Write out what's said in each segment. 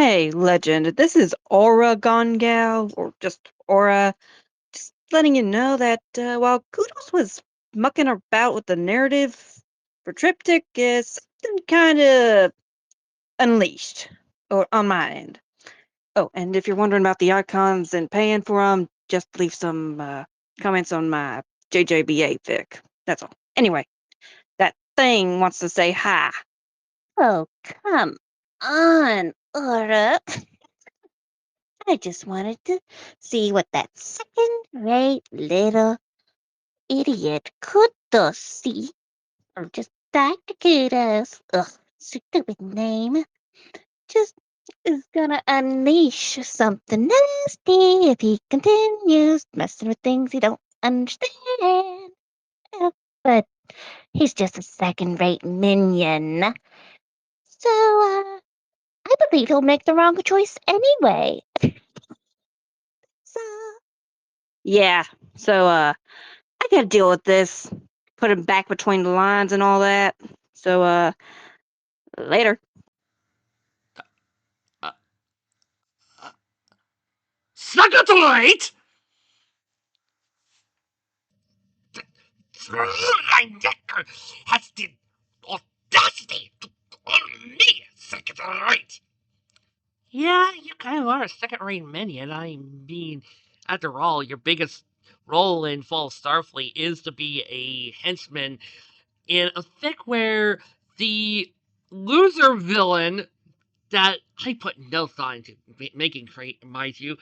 Hey, legend, this is Aura Gone Gal, or just Aura. Just letting you know that while Kudos was mucking about with the narrative for Triptych, something kind of unleashed or on my end. Oh, and if you're wondering about the icons and paying for them, just leave some comments on my JJBA fic. That's all. Anyway, that thing wants to say hi. Oh, come on, Aura. I just wanted to see what that second-rate little idiot could see. Or just Dr. Kudos. Ugh, stupid name. Just is gonna unleash something nasty if he continues messing with things he don't understand. But he's just a second-rate minion. So, I believe he'll make the wrong choice anyway. So, Yeah, so I gotta deal with this. Put him back between the lines and all that. So, later. Uh, uh, Secretary! My neck has the audacity to call me Secretary! Yeah, you kind of are a second-rate minion. I mean, after all, your biggest role in Fall Starfleet is to be a henchman in a fic where the loser villain that I put no thought into making, mind you,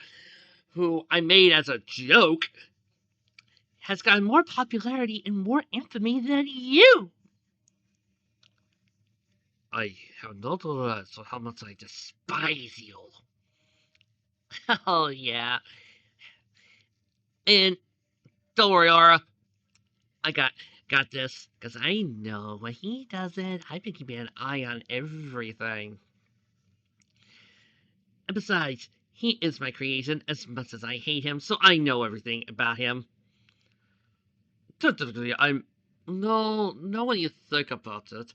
who I made as a joke, has gotten more popularity and more infamy than you. I have not realized how much I despise you. Oh, yeah. And don't worry, Aura. I got this, because I know when he doesn't, I've been keeping an eye on everything. And besides, he is my creation as much as I hate him, so I know everything about him. I'm... No, when you think about it,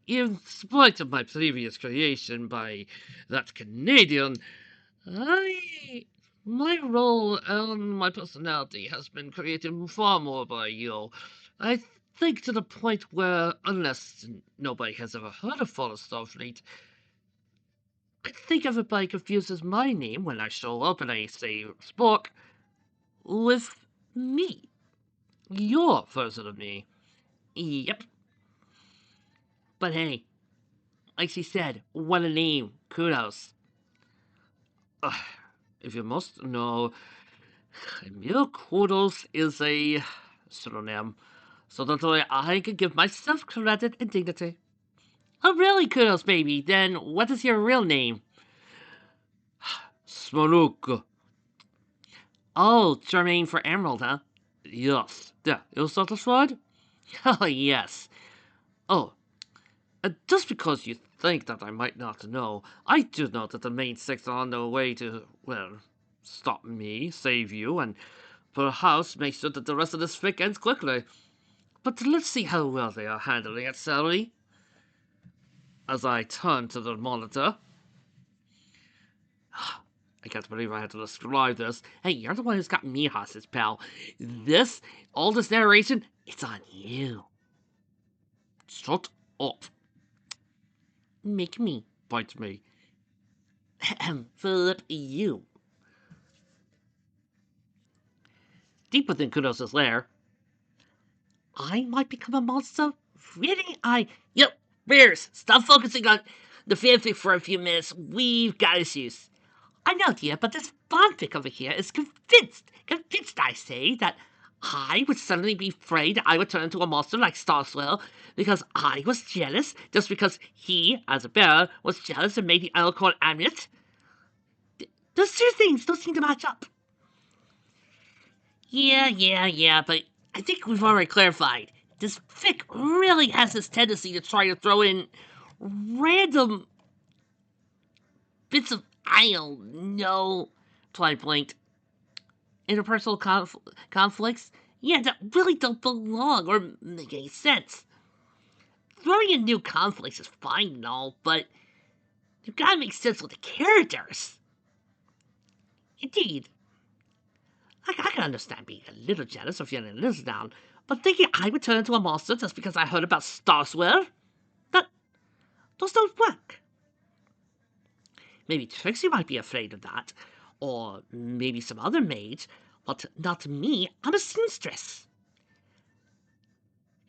in spite of my previous creation by that Canadian, I... My role and my personality has been created far more by you. I think to the point where, unless nobody has ever heard of Forest Starfleet, I think everybody confuses my name when I show up and I say Spock with me. Your version of me. Yep. But hey, like she said, what a name. Kudos. If you must know, Emil Kudos is a pseudonym, so that way I can give myself credit and dignity. Oh, really, Kudos, baby? Then what is your real name? Smaruk. Oh, Germain for Emerald, huh? Yes. Yeah, you satisfied? Oh, yes. Oh, just because you think that I might not know, I do know that the main six are on their way to, well, stop me, save you, and perhaps make sure that the rest of this fic ends quickly. But let's see how well they are handling it, shall we? As I turn to the monitor. I can't believe I had to describe this. Hey, you're the one who's got me hostage, pal. All this narration, it's on you. Shut up. Make me. Bite me. Philip, you. Deep within Kudos' lair, I might become a monster? Really? Yep, Bears, stop focusing on the fanfic for a few minutes. We've got issues. I know, dear, but this fanfic over here is convinced, I say, that I would suddenly be afraid I would turn into a monster like Starswell because I was jealous just because he, as a bear, was jealous and made the Elcorn amulet. Those two things don't seem to match up. Yeah, but I think we've already clarified. This fic really has this tendency to try to throw in random bits of, I don't know, Twilight blinked. Interpersonal conflicts? Yeah, that really don't belong or make any sense. Throwing in new conflicts is fine and all, but You've got to make sense with the characters. Indeed, I can understand being a little jealous or feeling a little down, but thinking I would turn into a monster just because I heard about Starswear? That, those don't work. Maybe Trixie might be afraid of that, or maybe some other mage, but not me. I'm a seamstress.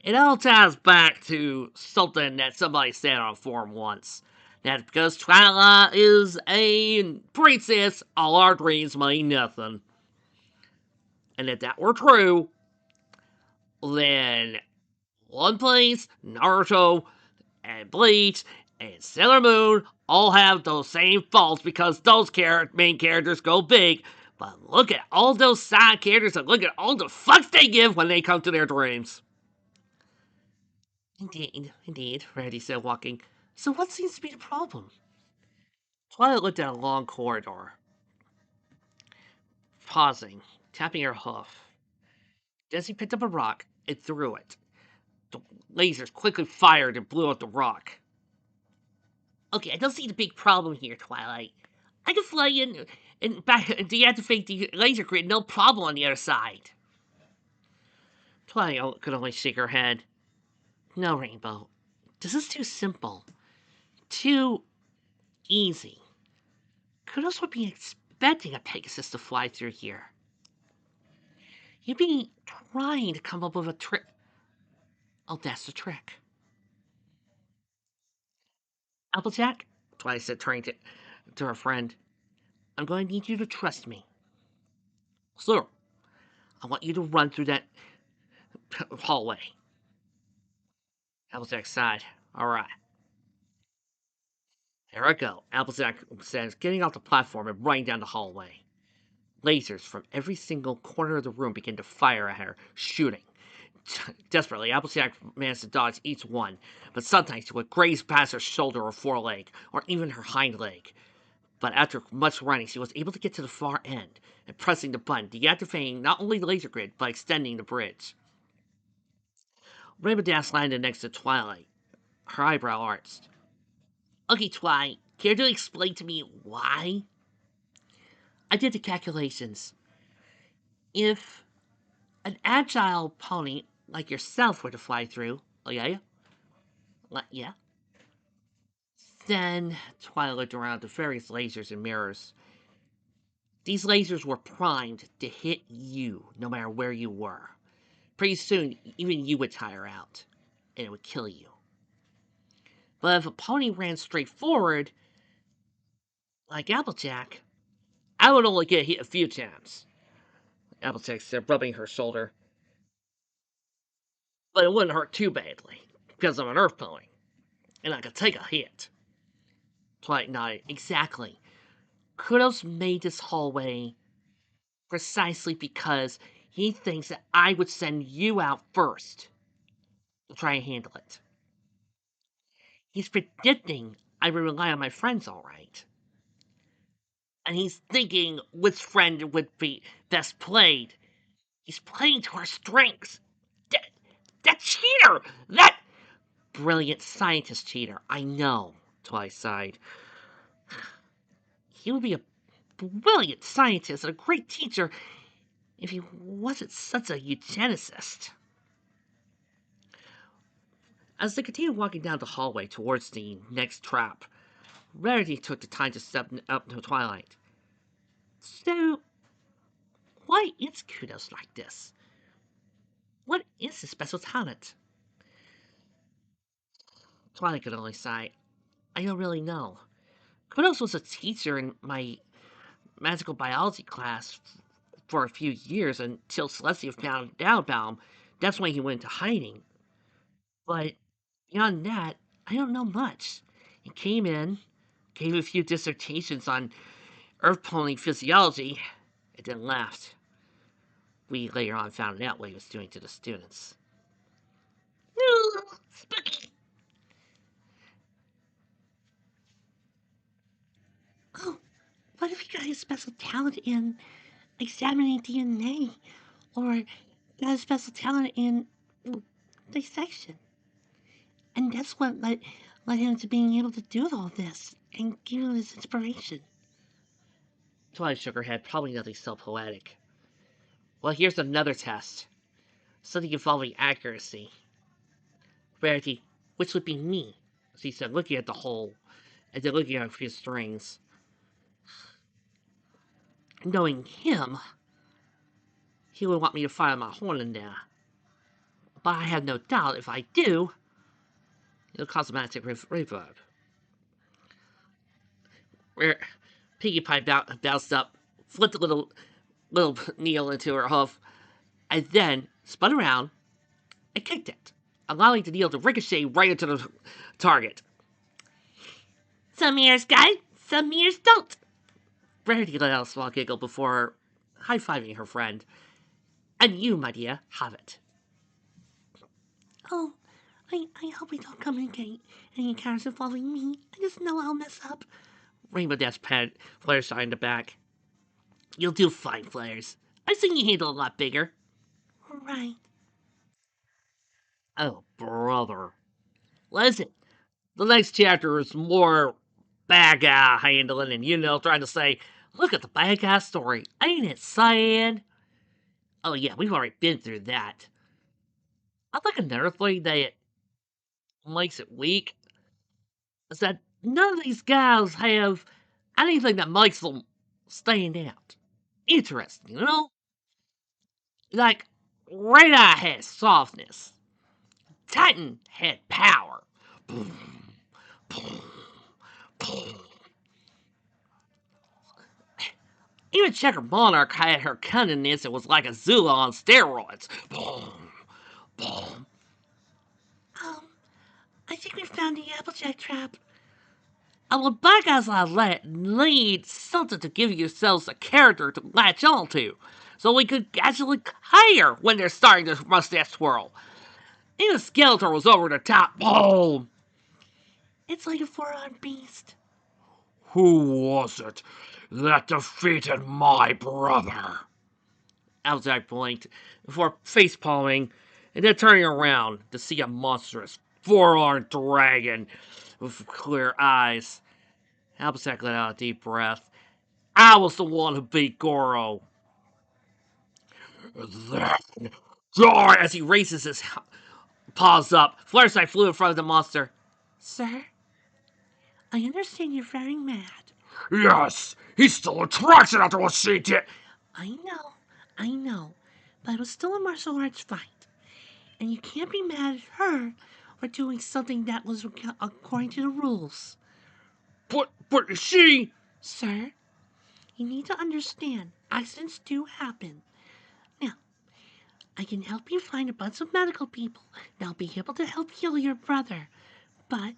It all ties back to something that somebody said on forum once. That because Twilight is a princess, all our dreams mean nothing. And if that were true, then One Piece, Naruto, and Bleach, and Sailor Moon all have those same faults because those main characters go big. But look at all those side characters and look at all the fucks they give when they come to their dreams. Indeed, Randy said, walking. So what seems to be the problem? Twilight looked at a long corridor, pausing, tapping her hoof. Jessie picked up a rock and threw it. The lasers quickly fired and blew out the rock. Okay, I don't see the big problem here, Twilight. I can fly in and back and deactivate the laser grid, no problem on the other side. Twilight could only shake her head. No, Rainbow. This is too simple. Too easy. Kudos would be expecting a Pegasus to fly through here. You'd be trying to come up with a trick. Oh, that's the trick. Applejack, Twilight said, turning to her friend, I'm going to need you to trust me. Sir, I want you to run through that hallway. Applejack sighed. All right. There I go. Applejack says, getting off the platform and running down the hallway. Lasers from every single corner of the room begin to fire at her, shooting. Desperately, Applejack managed to dodge each one, but sometimes she would graze past her shoulder or foreleg, or even her hind leg. But after much running, she was able to get to the far end, and pressing the button, deactivating not only the laser grid, but extending the bridge. Rainbow Dash landed next to Twilight, her eyebrow arched. Okay, Twilight, care to explain to me why? I did the calculations. If an agile pony like yourself were to fly through, oh yeah? Yeah? Then Twilight looked around at the various lasers and mirrors. These lasers were primed to hit you no matter where you were. Pretty soon, even you would tire out, and it would kill you. But if a pony ran straight forward, like Applejack, I would only get hit a few times. Applejack said, rubbing her shoulder. But it wouldn't hurt too badly, because I'm an earth pony, and I could take a hit. Twilight nodded. Exactly. Kudos made this hallway precisely because he thinks that I would send you out first to try and handle it. He's predicting I would rely on my friends all right. And he's thinking which friend would be best played. He's playing to our strengths. That cheater! That brilliant scientist cheater. I know, Twilight sighed. He would be a brilliant scientist and a great teacher if he wasn't such a eugenicist. As they continued walking down the hallway towards the next trap, Rarity took the time to step up to Twilight. So, why is Kudos like this? What is his special talent? Twilight could only sigh. I don't really know. Kudos was a teacher in my magical biology class for a few years until Celestia found out about him. That's when he went into hiding. But beyond that, I don't know much. He came in, gave a few dissertations on earth pony physiology, and then left. We later on found out what he was doing to the students. Spooky! Oh, what if he got his special talent in examining DNA? Or got a special talent in dissection? And that's what led him to being able to do all this and give him his inspiration. Twilight shook her head, probably nothing so poetic. Well, here's another test. Something involving accuracy. Rarity, which would be me, she said, looking at the hole, and then looking at a few strings. Knowing him, he would want me to fire my horn in there. But I have no doubt if I do, it'll cause a massive reverb. Where Piggy Pie bounced up, flipped a little needle into her hoof, and then spun around and kicked it, allowing the needle to ricochet right into the target. Some ears guide, some ears don't. Rarity let out a small giggle before high-fiving her friend. And you, my dear, have it. Oh, I hope we don't come and get any encounters involving me. I just know I'll mess up. Rainbow Dash patted Flares in the back. You'll do fine, Flares. I've seen you handle a lot bigger. Right. Oh, brother. Listen, the next chapter is more bad guy handling and, trying to say, look at the bad guy story. Ain't it sad? Oh, yeah, we've already been through that. I think another thing that makes it weak is that none of these guys have anything that makes them stand out. Interesting, Like, Red Eye has softness. Titan had power. Even Checker Monarch had her cunningness and was like a Zula on steroids. Um, I think we found the Applejack trap. Well, bad guys like that need something to give yourselves a character to latch on to, so we could actually hire when they're starting to mustache twirl. Even Skeletor was over the top. Boom! It's like a four-armed beast. Who was it that defeated my brother? Applejack blinked before face-palming and then turning around to see a monstrous four-armed dragon with clear eyes. Applejack let out a deep breath. I was the one who beat Goro. Then die as he raises his paws up. Fluttershy flew in front of the monster. Sir, I understand you're very mad. Yes, he's still attracted after what she did. I know, but it was still a martial arts fight, and you can't be mad at her for doing something that was according to the rules. But she... Sir, you need to understand, accidents do happen. Now, I can help you find a bunch of medical people that'll be able to help heal your brother, but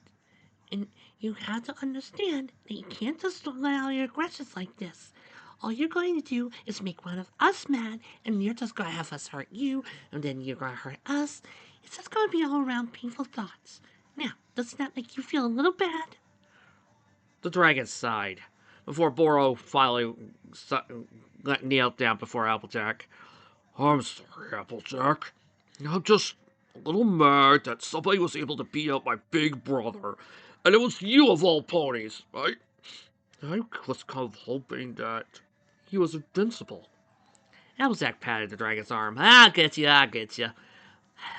and you have to understand that you can't just let out your aggressions like this. All you're going to do is make one of us mad, and you're just going to have us hurt you, and then you're going to hurt us. It's just going to be all around painful thoughts. Now, doesn't that make you feel a little bad? The dragon sighed before Boro finally knelt down before Applejack. I'm sorry, Applejack. I'm just a little mad that somebody was able to beat up my big brother, and it was you of all ponies. I was kind of hoping that he was invincible. Applejack patted the dragon's arm. I get you.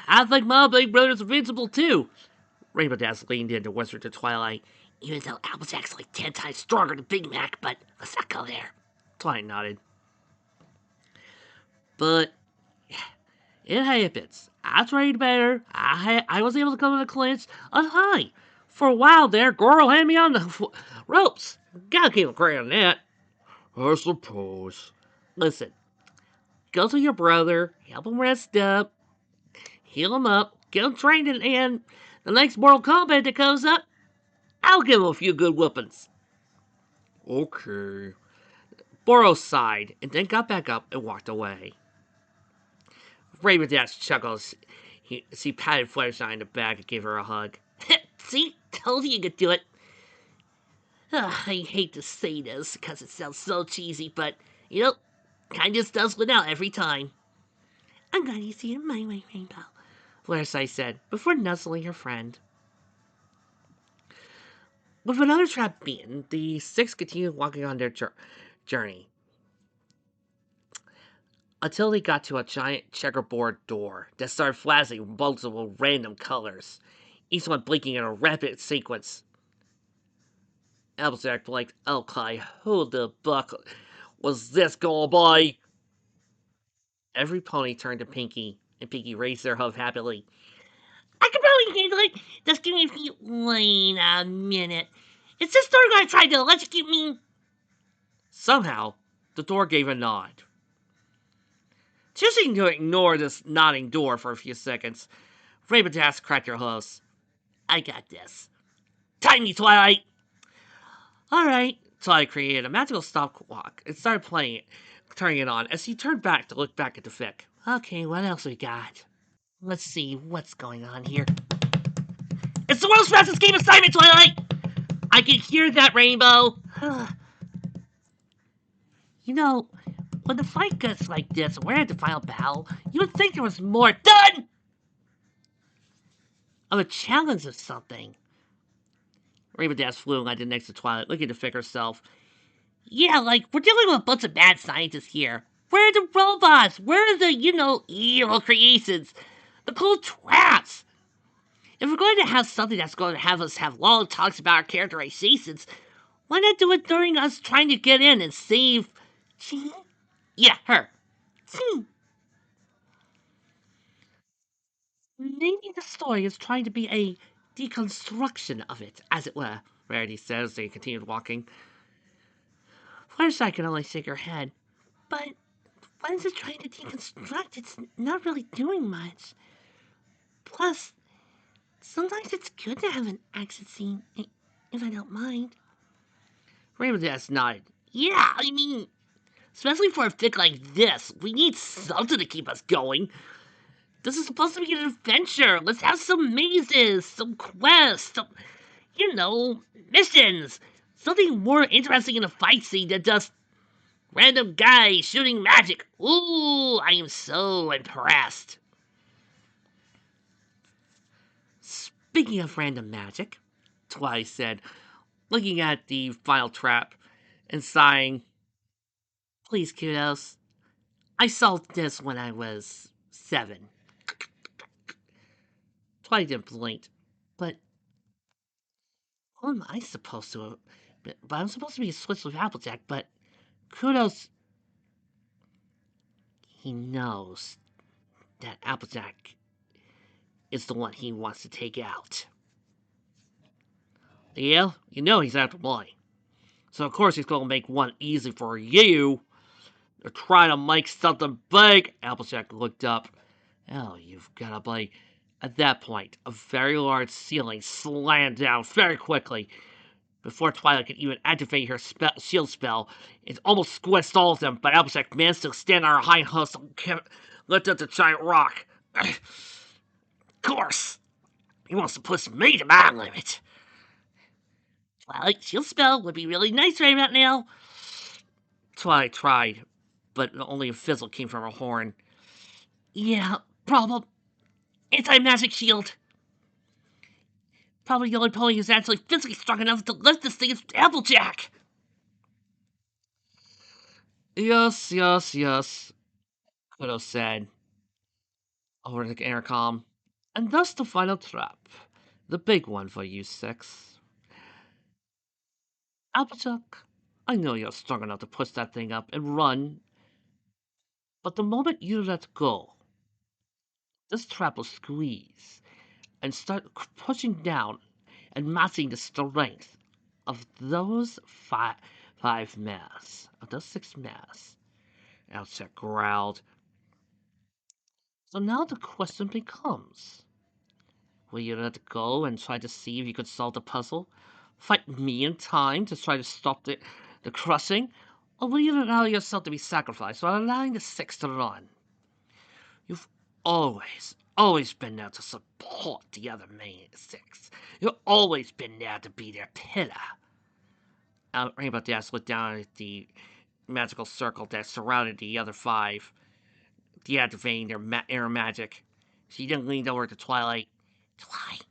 I think my big brother's invincible too. Rainbow Dash leaned in to whisper to Twilight, even though Applejack's like 10 times stronger than Big Mac, but let's not go there. Twilight nodded. But it happens. I trained better. I was able to come in the clinch. Hi. For a while there, Goro had me on the ropes. Gotta give him credit on that. I suppose. Listen, go to your brother, help him rest up, heal him up, get him trained, and the next Mortal Kombat that comes up, I'll give him a few good whoopings. Okay. Boros sighed and then got back up and walked away. Raven Dash chuckles. He patted Fluttershy in the back and gave her a hug. See? Told you could do it. I hate to say this because it sounds so cheesy, but, kind of does win out every time. I'm glad you see it my way, Rainbow, Fluttershy said, before nuzzling her friend. With another trap beaten, the six continued walking on their journey until they got to a giant checkerboard door that started flashing multiple random colors, each one blinking in a rapid sequence. Applejack blinked. Okay, who the buck was this going by? Every pony turned to Pinky, and Pinky raised their hoof happily. I can probably handle it. Just give me a few. Wait a minute. Is this door gonna try to electrocute me? Somehow, the door gave a nod. Choosing to ignore this nodding door for a few seconds, Ravendash cracked her hooves. I got this. Time me, Twilight! Alright. Twilight created a magical stopwatch and started playing it, turning it on as he turned back to look back at the fic. Okay, what else we got? Let's see what's going on here. It's the world's fastest game assignment, Twilight! I can hear that, Rainbow! You know, when the fight gets like this, we're at the final battle, you would think there was more done! Of a challenge or something. Ravendash flew and landed next to Twilight, looking to fix herself. Yeah, like, we're dealing with a bunch of bad scientists here. Where are the robots? Where are the, evil creations? The cool traps? If we're going to have something that's going to have us have long talks about our characterizations, why not do it during us trying to get in and save... Yeah, her. Maybe the story is trying to be a deconstruction of it, as it were, Rarity says. They continued walking. Fluttershy can only shake her head. But what is it trying to deconstruct? It's not really doing much. Plus, sometimes it's good to have an action scene, if I don't mind. Ravendash nodded. Yeah, I mean, especially for a fic like this, we need something to keep us going. This is supposed to be an adventure. Let's have some mazes, some quests, some, missions. Something more interesting in a fight scene than just random guys shooting magic. Ooh, I am so impressed. Speaking of random magic, Twilight said, looking at the final trap and sighing, please, Kudos. I saw this when I was 7. Twilight didn't blink, but what am I supposed to? But I'm supposed to be a switch with Applejack, but Kudos, he knows that Applejack is the one he wants to take out. Yeah, he's after money. So of course he's gonna make one easy for you. They're trying to make something big. Applejack looked up. Oh, you've got to be. At that point, a very large ceiling slammed down very quickly. Before Twilight could even activate her shield spell, it almost squished all of them, but Applejack managed to stand on her hind hooves and lift up the giant rock. Of course, he wants to push me to my limit. Twilight, shield spell would be really nice right about now. Twilight tried, but only a fizzle came from her horn. Yeah, problem. Anti-magic shield. Probably the only pony who's actually physically strong enough to lift this thing is Applejack. Yes, yes, yes, Kudo said over the intercom. And thus the final trap. The big one for you six. Applejack, I know you're strong enough to push that thing up and run, but the moment you let go, this trap will squeeze and start pushing down and matching the strength of those five mass, of those 6 mass. Outset growled. So now the question becomes, will you let go and try to see if you could solve the puzzle? Fight me in time to try to stop the crushing? Or will you allow yourself to be sacrificed while allowing the 6 to run? You've always been there to support the other main 6. You've always been there to be their pillar. Rainbow Dash looked down at the magical circle that surrounded the other 5, deactivating their air magic. She then leaned over to Twilight. Twilight,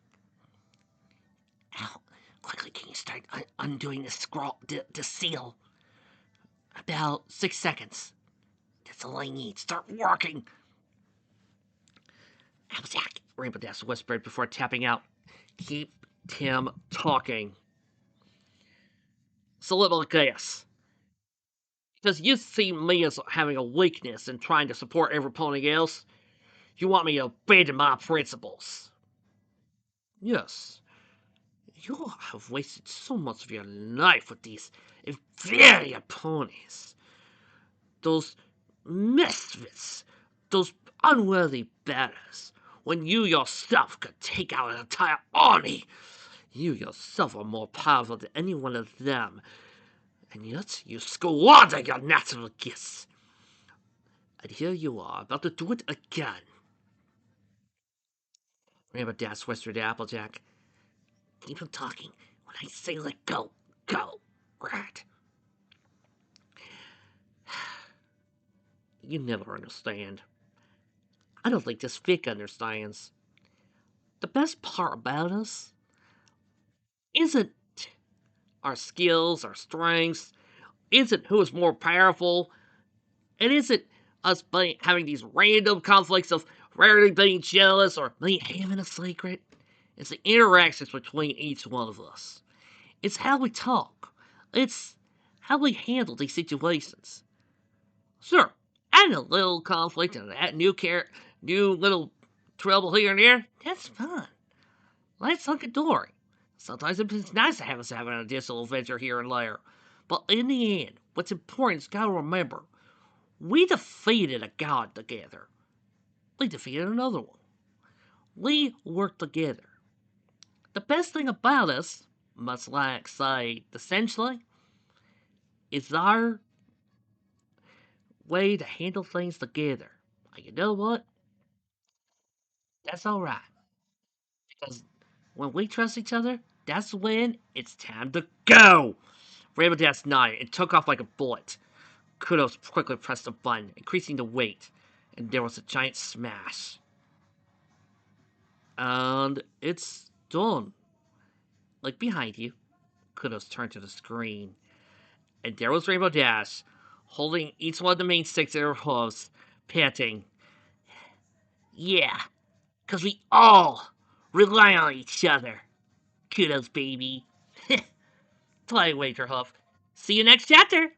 quickly can you start undoing the scroll, the seal? About 6 seconds. That's all I need. Start working. Applejack, Rainbow Dash whispered before tapping out. Keep Tim talking. Soliloquies. Because you see me as having a weakness in trying to support everybody else. You want me to abandon my principles. Yes, you have wasted so much of your life with these inferior ponies. Those misfits. Those unworthy betters. When you yourself could take out an entire army. You yourself are more powerful than any one of them. And yet you squander your natural gifts. And here you are, about to do it again. Rainbow Dash whispered to Applejack. Keep him talking. When I say let go, go. Right. You never understand. I don't think this Vic understands. The best part about us isn't our skills, our strengths, isn't who is more powerful. It isn't us having these random conflicts of rarely being jealous or me having a secret. It's the interactions between each one of us. It's how we talk. It's how we handle these situations. Sure, add a little conflict and that new little trouble here and there. That's fun. Let's hunky dory. Sometimes it's nice to have us have an additional adventure here and there. But in the end, what's important is gotta remember, we defeated a god together. We defeated another one. We worked together. The best thing about us, much like, say, essentially, is our way to handle things together. And you know what? That's alright. Because when we trust each other, that's when it's time to go. Rainbow Dash nodded and took off like a bullet. Kudos quickly pressed a button, increasing the weight, and there was a giant smash. And it's done. Like behind you, Kudos turned to the screen, and there was Rainbow Dash, holding each one of the main sticks in her hooves, panting. Yeah, because we all rely on each other. Kudos, baby. Twilight waved her hoof. See you next chapter!